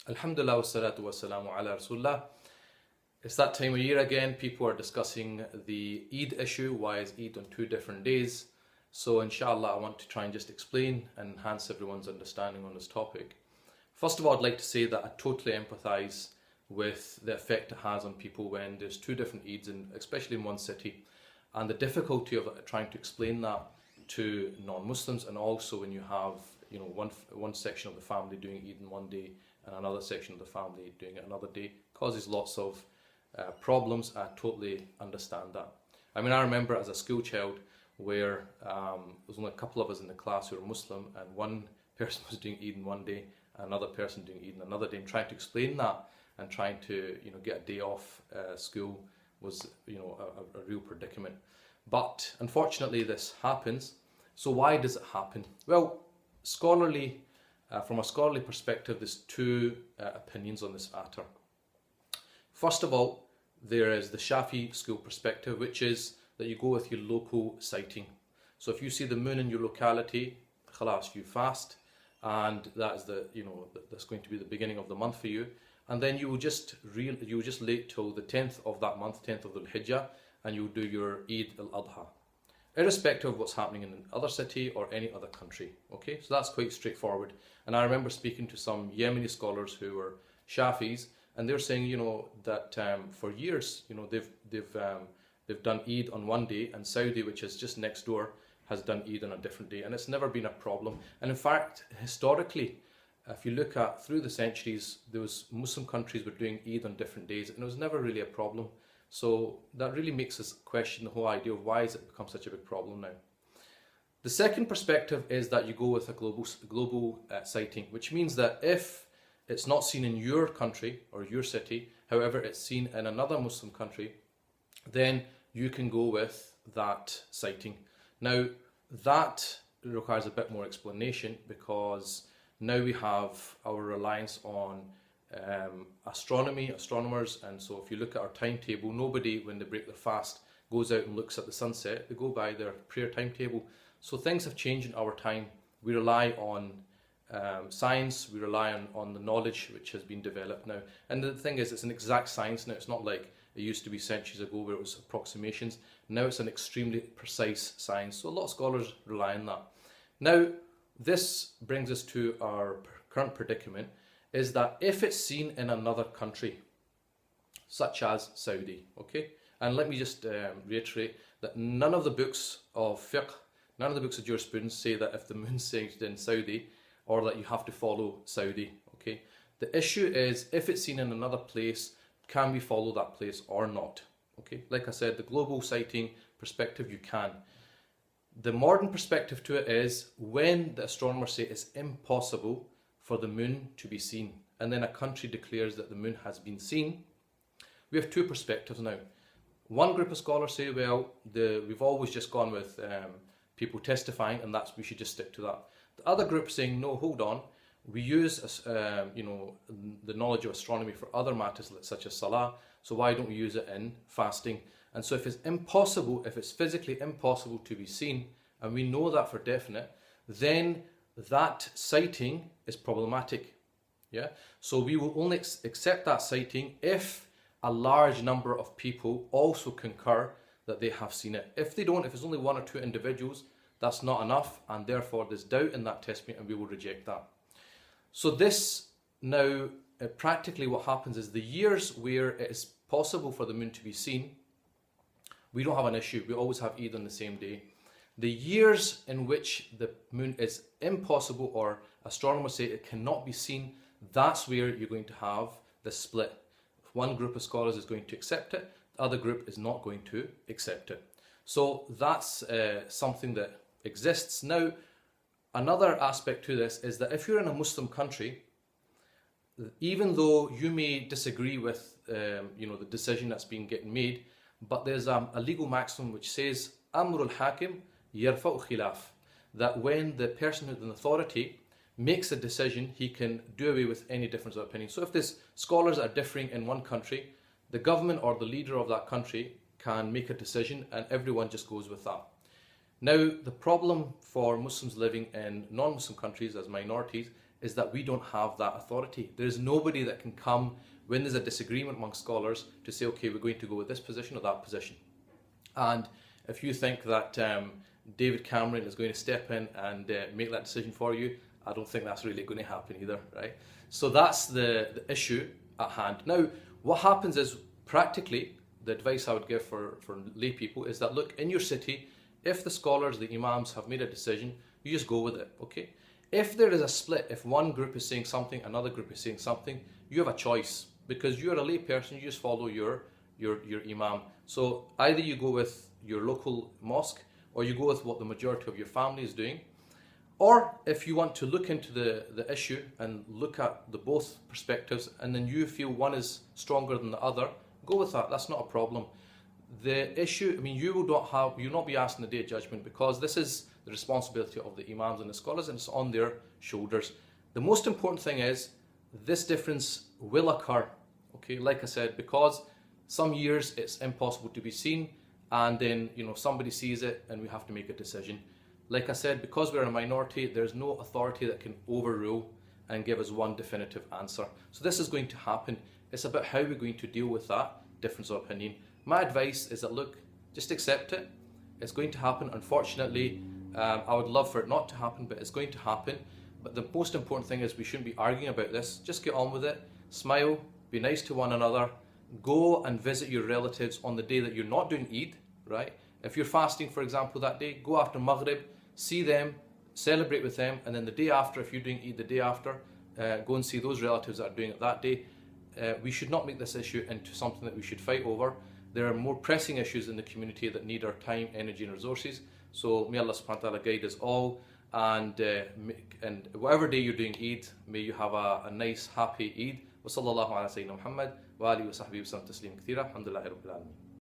Alhamdulillah wassalatu wassalamu ala Rasulullah. It's that time of year again. People are discussing the Eid issue. Why is Eid on 2 different days? So inshallah I want to try and just explain and enhance everyone's understanding on this topic. First of all, I'd like to say that I totally empathize with the effect it has on people when there's 2 different Eids, especially in one city, and the difficulty of trying to explain that to non-Muslims, and also when you have one section of the family doing Eid in one day and another section of the family doing it another day, causes lots of problems. I totally understand that. I mean, I remember as a school child where there was only a couple of us in the class who were Muslim, and one person was doing Eid in one day and another person doing Eid in another day, and trying to explain that and trying to get a day off school was a real predicament. But unfortunately this happens. So why does it happen? Well, from a scholarly perspective, there's 2 opinions on this matter. First of all, there is the Shafi school perspective, which is that you go with your local sighting. So if you see the moon in your locality, khalas, you fast, and that is that's going to be the beginning of the month for you, and then you will just wait till the 10th of that month, 10th of the Hijjah, and you will do your Eid al-Adha, irrespective of what's happening in another city or any other country. Okay, so that's quite straightforward. And I remember speaking to some Yemeni scholars who were Shafis, and they're saying that for years they've done Eid on one day, and Saudi, which is just next door, has done Eid on a different day, and it's never been a problem. And in fact, historically, if you look at through the centuries, those Muslim countries were doing Eid on different days, and it was never really a problem. So that really makes us question the whole idea of why has it become such a big problem now. The second perspective is that you go with a global sighting, which means that if it's not seen in your country or your city, however it's seen in another Muslim country, then you can go with that sighting. Now that requires a bit more explanation, because now we have our reliance on astronomers, and so if you look at our timetable, nobody, when they break their fast, goes out and looks at the sunset. They go by their prayer timetable. So things have changed in our time. We rely on science, we rely on the knowledge which has been developed now. And the thing is, it's an exact science now. It's not like it used to be centuries ago where it was approximations. Now it's an extremely precise science. So a lot of scholars rely on that. Now, this brings us to our current predicament, is that if it's seen in another country, such as Saudi, okay? And let me just reiterate that none of the books of fiqh, none of the books of jurisprudence say that if the moon's sighted in Saudi, or that you have to follow Saudi, okay? The issue is, if it's seen in another place, can we follow that place or not, okay? Like I said, the global sighting perspective, you can. The modern perspective to it is when the astronomers say it's impossible for the moon to be seen, and then a country declares that the moon has been seen. We have 2 perspectives now. One group of scholars say, well, we've always just gone with people testifying, and we should just stick to that. The other group saying, no, hold on, we use the knowledge of astronomy for other matters such as salah, so why don't we use it in fasting? And so if it's physically impossible to be seen, and we know that for definite, then that sighting is problematic. Yeah, so we will only accept that sighting if a large number of people also concur that they have seen it. If they don't, if it's only 1 or 2 individuals, that's not enough, and therefore there's doubt in that testimony, and we will reject that. So this now, practically what happens is, the years where it is possible for the moon to be seen, we don't have an issue. We always have Eid on the same day. The years in which the moon is impossible, or astronomers say it cannot be seen, that's where you're going to have the split. One group of scholars is going to accept it, the other group is not going to accept it. So that's something that exists. Now, another aspect to this is that if you're in a Muslim country, even though you may disagree with the decision that's being getting made, but there's a legal maxim which says Amrul Hakim yarfa'u khilaf, that when the person with an authority makes a decision, he can do away with any difference of opinion. So if there's scholars that are differing in one country, the government or the leader of that country can make a decision, and everyone just goes with that. Now, the problem for Muslims living in non-Muslim countries as minorities is that we don't have that authority. There's nobody that can come when there's a disagreement among scholars to say, okay, we're going to go with this position or that position. And if you think that David Cameron is going to step in and make that decision for you, I don't think that's really going to happen either, right? So that's the issue at hand. Now, what happens is, practically, the advice I would give for lay people is that, look, in your city, if the scholars, the imams have made a decision, you just go with it, okay? If there is a split, if one group is saying something, another group is saying something, you have a choice, because you're a lay person, you just follow your imam. So either you go with your local mosque, or you go with what the majority of your family is doing. Or if you want to look into the issue and look at the both perspectives, and then you feel one is stronger than the other, go with that. That's not a problem. The issue, I mean, you'll not be asked in the day of judgment, because this is the responsibility of the imams and the scholars, and it's on their shoulders. The most important thing is, this difference will occur, okay? Like I said, because some years it's impossible to be seen, and then, you know, somebody sees it and we have to make a decision. Like I said, because we're a minority, there's no authority that can overrule and give us one definitive answer. So this is going to happen. It's about how we're going to deal with that difference of opinion. My advice is that, look, just accept it. It's going to happen. Unfortunately, I would love for it not to happen, but it's going to happen. But the most important thing is we shouldn't be arguing about this. Just get on with it. Smile. Be nice to one another. Go and visit your relatives on the day that you're not doing Eid, right? If you're fasting, for example, that day, go after Maghrib, see them, celebrate with them, and then the day after, if you're doing Eid the day after, go and see those relatives that are doing it that day. We should not make this issue into something that we should fight over. There are more pressing issues in the community that need our time, energy and resources. So may Allah subhanahu wa ta'ala guide us all, and whatever day you're doing Eid, may you have a nice, happy Eid. وصلى الله على سيدنا محمد وآله وصحبه وسلم تسليما كثيرا الحمد لله رب العالمين.